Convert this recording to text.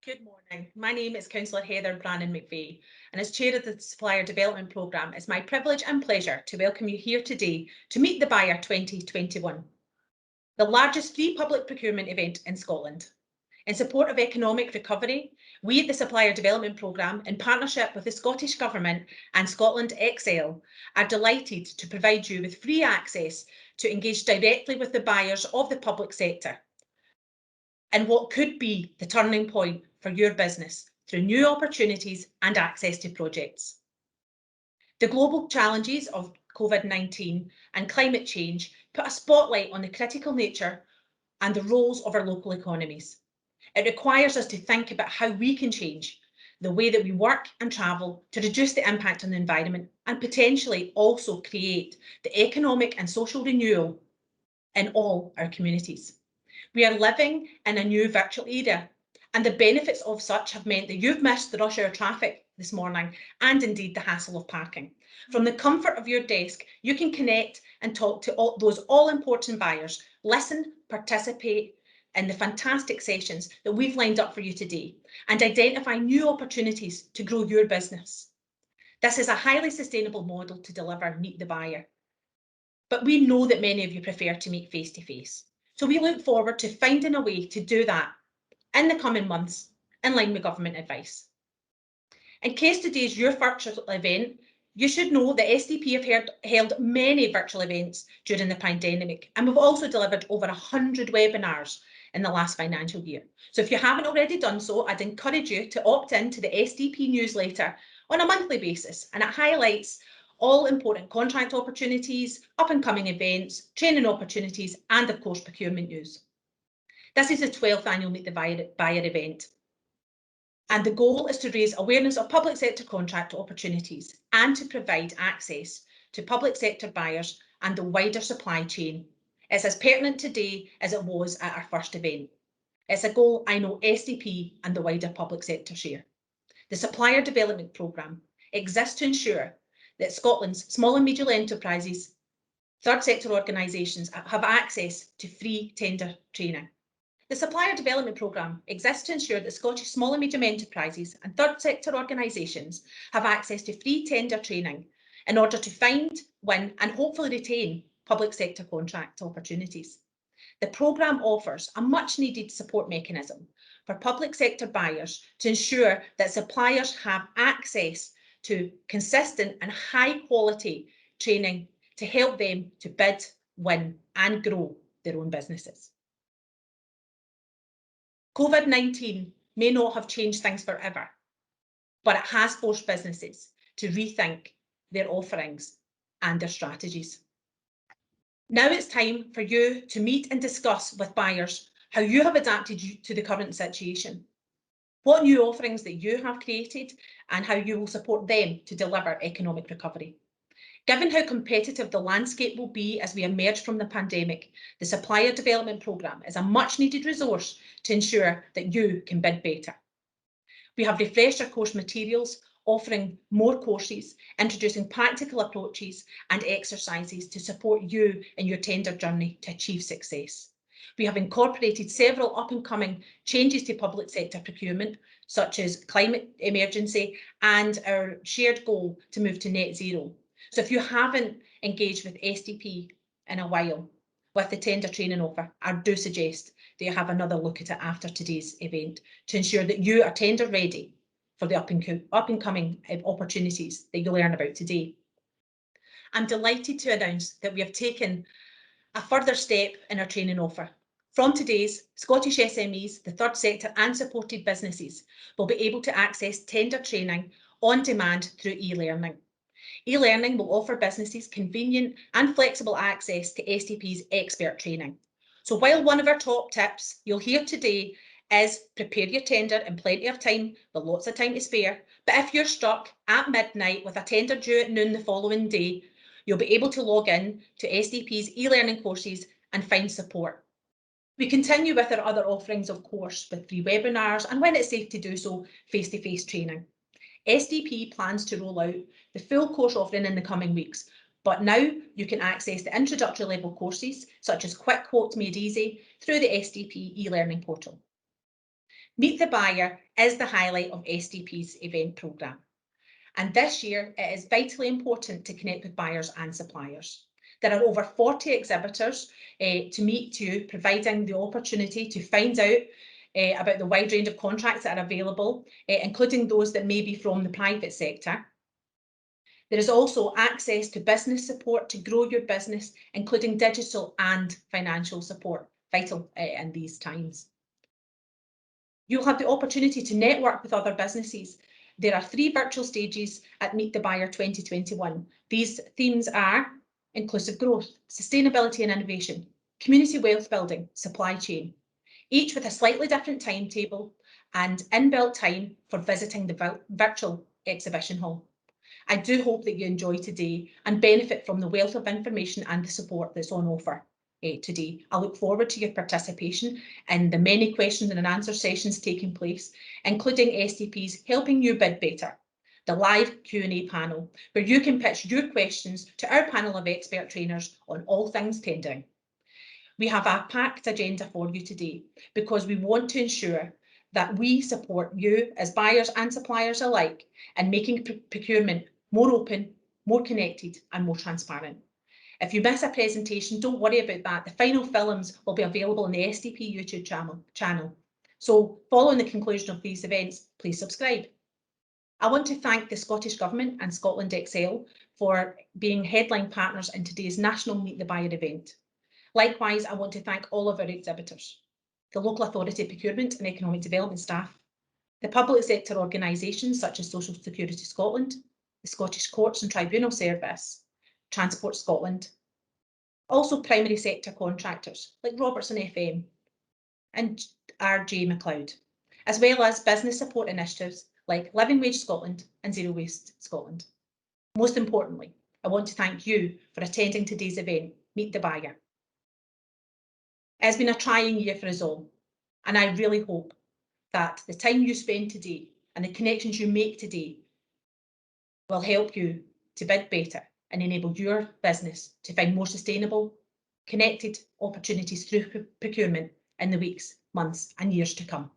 Good morning. My name is Councillor Heather Brannan-McVey, and as Chair of the Supplier Development Programme, it's my privilege and pleasure to welcome you here today to Meet the Buyer 2021, the largest free public procurement event in Scotland. In support of economic recovery, we at the Supplier Development Programme, in partnership with the Scottish Government and Scotland Excel, are delighted to provide you with free access to engage directly with the buyers of the public sector and what could be the turning point for your business through new opportunities and access to projects. The global challenges of COVID-19 and climate change put a spotlight on the critical nature and the roles of our local economies. It requires us to think about how we can change the way that we work and travel to reduce the impact on the environment and potentially also create the economic and social renewal in all our communities. We are living in a new virtual era, and the benefits of such have meant that you've missed the rush hour traffic this morning and indeed the hassle of parking. From the comfort of your desk, you can connect and talk to those all-important buyers, listen, participate in the fantastic sessions that we've lined up for you today, and identify new opportunities to grow your business. This is a highly sustainable model to deliver Meet the Buyer, but we know that many of you prefer to meet face-to-face. So we look forward to finding a way to do that in the coming months in line with government advice. In case today is your virtual event, you should know that SDP have held many virtual events during the pandemic, and we've also delivered over 100 webinars in the last financial year. So if you haven't already done so, I'd encourage you to opt into the SDP newsletter on a monthly basis, and it highlights all important contract opportunities, up and coming events, training opportunities, and of course procurement news. This is the 12th annual Meet the Buyer event, and the goal is to raise awareness of public sector contract opportunities and to provide access to public sector buyers and the wider supply chain. It's as pertinent today as it was at our first event. It's a goal I know SDP and the wider public sector share. The Supplier Development Programme exists to ensure that Scotland's small and medium enterprises, third sector organisations have access to free tender training. The Supplier Development Programme exists to ensure that Scottish small and medium enterprises and third sector organisations have access to free tender training in order to find, win and hopefully retain public sector contract opportunities. The programme offers a much needed support mechanism for public sector buyers to ensure that suppliers have access to consistent and high quality training to help them to bid, win and grow their own businesses. COVID-19 may not have changed things forever, but it has forced businesses to rethink their offerings and their strategies. Now it's time for you to meet and discuss with buyers how you have adapted to the current situation, what new offerings that you have created and how you will support them to deliver economic recovery. Given how competitive the landscape will be as we emerge from the pandemic, the Supplier Development Programme is a much needed resource to ensure that you can bid better. We have refreshed our course materials, offering more courses, introducing practical approaches and exercises to support you in your tender journey to achieve success. We have incorporated several up and coming changes to public sector procurement, such as climate emergency and our shared goal to move to net zero. So if you haven't engaged with SDP in a while with the tender training offer, I do suggest that you have another look at it after today's event to ensure that you are tender ready for the up and coming opportunities that you'll learn about today. I'm delighted to announce that we have taken a further step in our training offer. From today's, Scottish SMEs, the third sector and supported businesses will be able to access tender training on demand through e-learning. E-learning will offer businesses convenient and flexible access to SDP's expert training. So while one of our top tips you'll hear today is prepare your tender in plenty of time with lots of time to spare, but if you're stuck at midnight with a tender due at noon the following day, you'll be able to log in to SDP's e-learning courses and find support. We continue with our other offerings, of course, with free webinars and when it's safe to do so, face-to-face training. SDP plans to roll out the full course offering in the coming weeks, but now you can access the introductory level courses such as Quick Quotes Made Easy through the SDP e-learning portal. Meet the Buyer is the highlight of SDP's event programme. And this year, it is vitally important to connect with buyers and suppliers. There are over 40 exhibitors to meet you, providing the opportunity to find out about the wide range of contracts that are available, including those that may be from the private sector. There is also access to business support to grow your business, including digital and financial support, vital in these times. You'll have the opportunity to network with other businesses. There are 3 virtual stages at Meet the Buyer 2021. These themes are inclusive growth, sustainability and innovation, community wealth building, supply chain, each with a slightly different timetable and inbuilt time for visiting the virtual exhibition hall. I do hope that you enjoy today and benefit from the wealth of information and the support that's on offer today. I look forward to your participation in the many questions and answer sessions taking place, including SDP's Helping You Bid Better, the live Q&A panel, where you can pitch your questions to our panel of expert trainers on all things tendering. We have a packed agenda for you today because we want to ensure that we support you as buyers and suppliers alike in making procurement more open, more connected and more transparent. If you miss a presentation, don't worry about that. The final films will be available on the SDP YouTube channel. So following the conclusion of these events, please subscribe. I want to thank the Scottish Government and Scotland Excel for being headline partners in today's National Meet the Buyer event. Likewise, I want to thank all of our exhibitors, the local authority procurement and economic development staff, the public sector organisations such as Social Security Scotland, the Scottish Courts and Tribunal Service, Transport Scotland, also primary sector contractors like Robertson FM and RJ McLeod, as well as business support initiatives like Living Wage Scotland and Zero Waste Scotland. Most importantly, I want to thank you for attending today's event, Meet the Buyer. It's been a trying year for us all, and I really hope that the time you spend today and the connections you make today will help you to bid better and enable your business to find more sustainable, connected opportunities through procurement in the weeks, months and years to come.